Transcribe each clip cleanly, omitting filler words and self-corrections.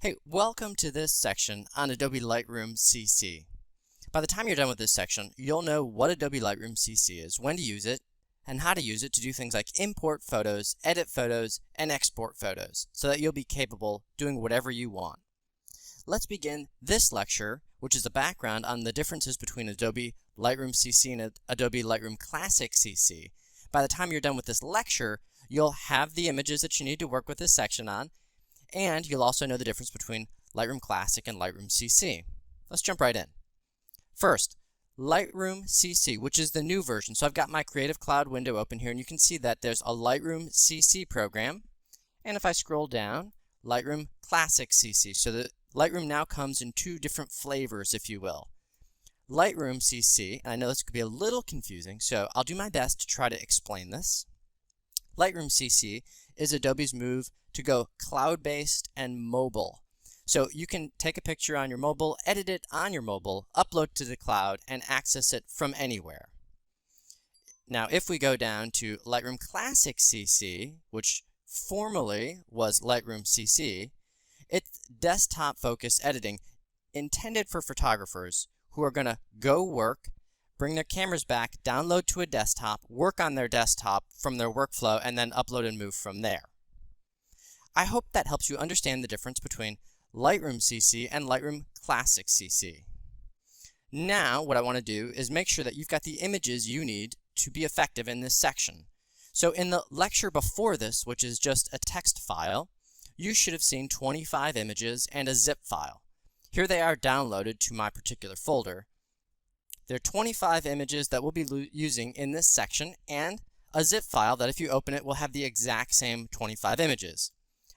Hey, welcome to this section on Adobe Lightroom CC. By the time you're done with this section, you'll know what Adobe Lightroom CC is, when to use it, and how to use it to do things like import photos, edit photos, and export photos, so that you'll be capable doing whatever you want. Let's begin this lecture, which is a background on the differences between Adobe Lightroom CC and Adobe Lightroom Classic CC. By the time you're done with this lecture, you'll have the images that you need to work with this section on, and you'll also know the difference between Lightroom Classic and Lightroom CC. Let's jump right in. First, Lightroom CC, which is the new version. So I've got my Creative Cloud window open here, and you can see that there's a Lightroom CC program. And if I scroll down, Lightroom Classic CC. So the Lightroom now comes in two different flavors, if you will. Lightroom CC, and I know this could be a little confusing, so I'll do my best to try to explain this. Lightroom CC is Adobe's move to go cloud-based and mobile. So you can take a picture on your mobile, edit it on your mobile, upload to the cloud, and access it from anywhere. Now, if we go down to Lightroom Classic CC, which formerly was Lightroom CC, it's desktop-focused editing intended for photographers who are going to go work, bring their cameras back, download to a desktop, work on their desktop from their workflow, and then upload and move from there. I hope that helps you understand the difference between Lightroom CC and Lightroom Classic CC. Now, what I want to do is make sure that you've got the images you need to be effective in this section. So in the lecture before this, which is just a text file, you should have seen 25 images and a zip file. Here they are downloaded to my particular folder. There are 25 images that we'll be using in this section, and a zip file that if you open it will have the exact same 25 images.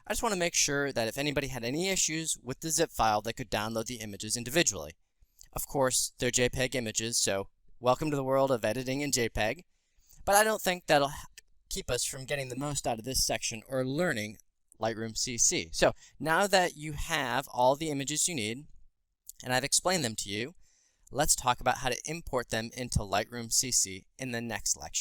I just want to make sure that if anybody had any issues with the zip file, they could download the images individually. Of course, they're JPEG images, so welcome to the world of editing in JPEG, but I don't think that'll keep us from getting the most out of this section or learning Lightroom CC. So now that you have all the images you need, and I've explained them to you, let's talk about how to import them into Lightroom CC in the next lecture.